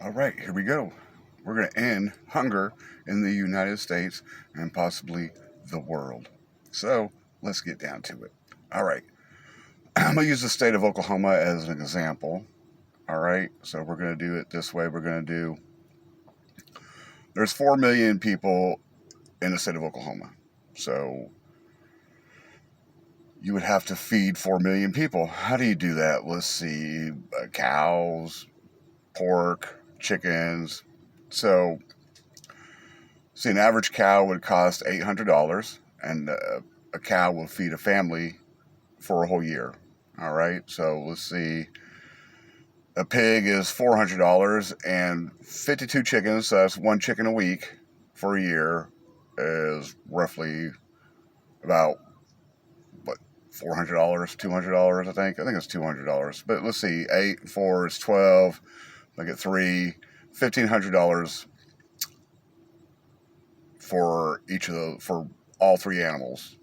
All right, here we go. We're going to end hunger in the United States and possibly the world. So let's get down to it. All right, I'm going to use the state of Oklahoma as an example. All right, so we're going to do it this way. We're going to do, there's 4 million people in the state of Oklahoma. So you would have to feed 4 million people. How do you do that? Let's see, cows, pork, chickens. So see, an average cow would cost $800, and a cow will feed a family for a whole year. All right, so let's see. A pig is $400, and 52 chickens, so that's one chicken a week for a year, is roughly about, what, $400, $200, I think. I think it's $200. But let's see, 8, 4 is 12. Look at 3, $1,500 for for all three animals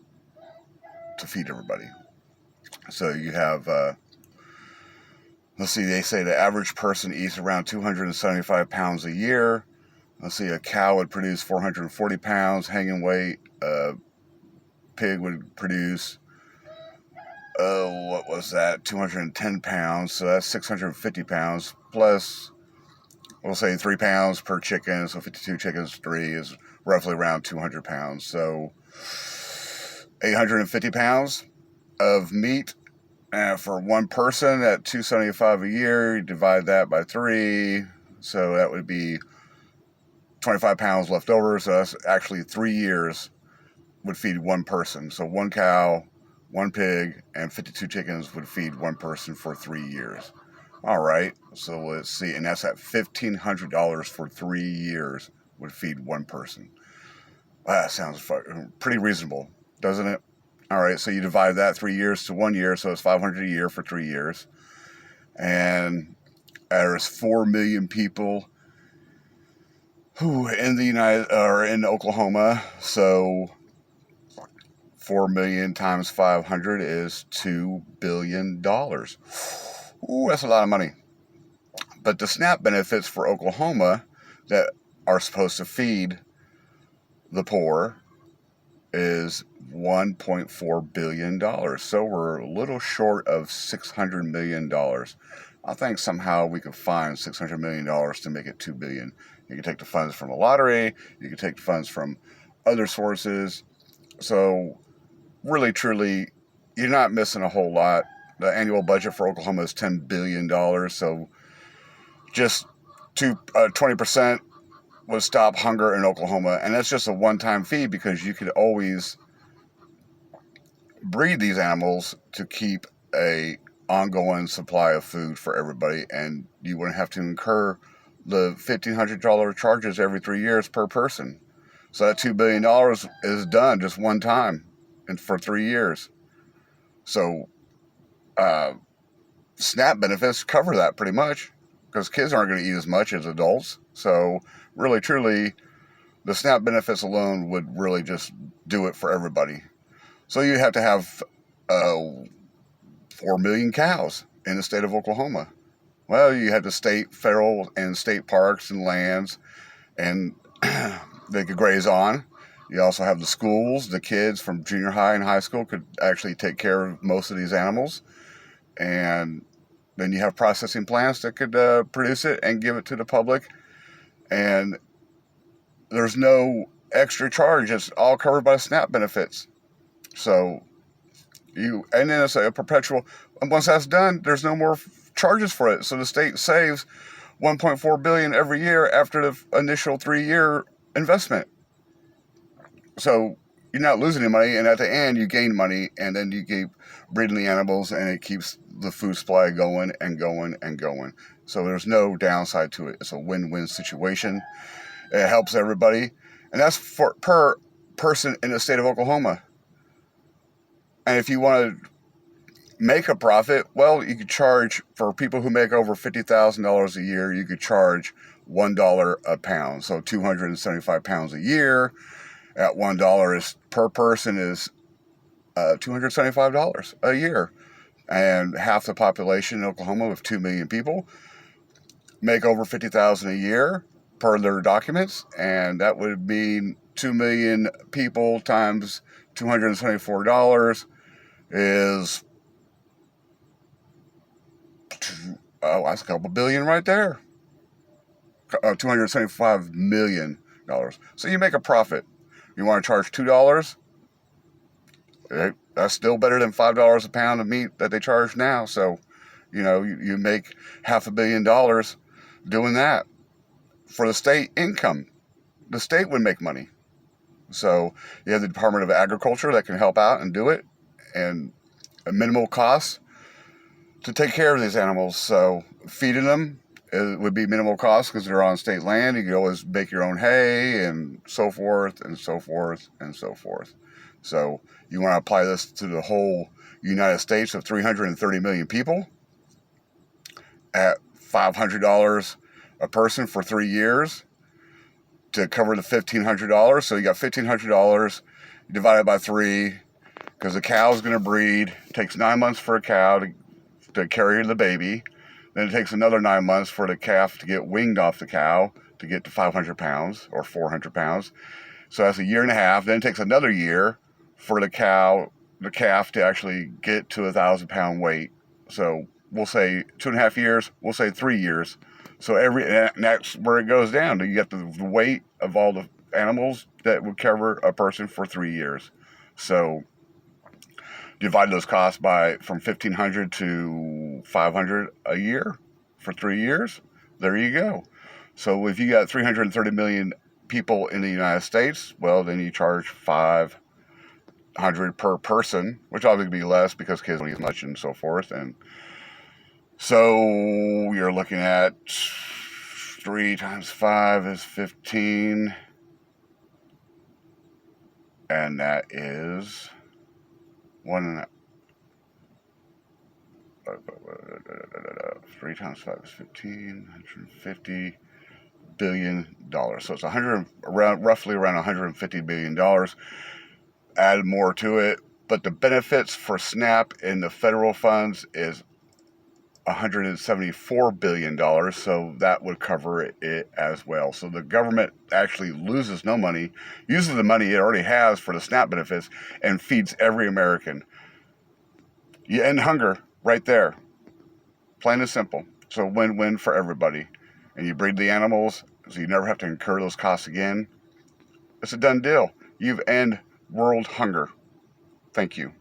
to feed everybody. So you have, let's see, they say the average person eats around 275 pounds a year. Let's see, a cow would produce 440 pounds hanging weight. A pig would produce, what was that, 210 pounds. So that's 650 pounds plus, we'll say 3 pounds per chicken. So 52 chickens, 3 is roughly around 200 pounds. So 850 pounds of meat for one person at 275 a year. You divide that by 3, so that would be 25 pounds left over. So that's actually 3 years would feed one person. So one cow, one pig, and 52 chickens would feed one person for 3 years. All right, so let's see, and that's at $1,500 for 3 years would feed one person. Wow, that sounds pretty reasonable, doesn't it? All right, so you divide that 3 years to 1 year, so it's $500 a year for 3 years. And there's 4 million people who in in Oklahoma. So 4 million times 500 is $2 billion. Ooh, that's a lot of money. But the SNAP benefits for Oklahoma that are supposed to feed the poor is $1.4 billion. So we're a little short of $600 million. I think somehow we could find $600 million to make it $2 billion. You can take the funds from the lottery. You can take the funds from other sources. So really, truly, you're not missing a whole lot. The annual budget for Oklahoma is $10 billion. So just 20% would stop hunger in Oklahoma. And that's just a one-time fee, because you could always breed these animals to keep a ongoing supply of food for everybody, and you wouldn't have to incur the $1,500 charges every 3 years per person. So that $2 billion is done just one time and for 3 years. So SNAP benefits cover that pretty much, because kids aren't going to eat as much as adults. So really, truly, the SNAP benefits alone would really just do it for everybody. So you have to have 4 million cows in the state of Oklahoma. Well, you have the state, federal, and state parks and lands, and they could graze on. You also have the schools. The kids from junior high and high school could actually take care of most of these animals. And then you have processing plants that could produce it and give it to the public. And there's no extra charge. It's all covered by SNAP benefits. So and then it's a perpetual, and once that's done, there's no more charges for it. So the state saves $1.4 billion every year after the initial 3-year investment. So you're not losing any money, and at the end you gain money, and then you keep breeding the animals, and it keeps the food supply going and going and going. So there's no downside to it. It's a win-win situation. It helps everybody, and that's per person in the state of Oklahoma. And if you want to make a profit, well, you could charge, for people who make over $50,000 a year, you could charge $1 a pound. So 275 pounds a year at $1 is per person is $275 a year. And half the population in Oklahoma, with 2 million people, make over $50,000 a year per their documents, and that would mean 2 million people times $274 is that's a couple billion right there. $275 million. So you make a profit. You want to charge $2? That's still better than $5 a pound of meat that they charge now. So, you make $500 million doing that. For the state income, the state would make money. So you have the Department of Agriculture that can help out and do it, and a minimal cost to take care of these animals. So feeding them, it would be minimal cost because they're on state land. You can always make your own hay and so forth and so forth and so forth. So you want to apply this to the whole United States of 330 million people at $500 a person for 3 years to cover the $1,500. So you got $1,500 divided by 3 because the cow's going to breed. It takes 9 months for a cow to carry the baby. Then it takes another 9 months for the calf to get weaned off the cow to get to 500 pounds or 400 pounds. So that's a year and a half. Then it takes another year for the calf to actually get to 1,000-pound weight. So we'll say 2.5 years. We'll say 3 years. So and that's where it goes down. You get the weight of all the animals that would cover a person for 3 years. So divide those costs from $1,500 to $500 a year for 3 years. There you go. So if you got 330 million people in the United States, well, then you charge $500 per person, which obviously be less because kids don't eat as much and so forth. And so you're looking at 3 times 5 is 15. And that is 3 times 5 is 15, $150 billion. So it's roughly around $150 billion. Add more to it. But the benefits for SNAP in the federal funds is $174 billion, so that would cover it as well. So the government actually loses no money, uses the money it already has for the SNAP benefits, and feeds every American. You end hunger right there. Plain and simple. So win-win for everybody. And you breed the animals, so you never have to incur those costs again. It's a done deal. You've ended world hunger. Thank you.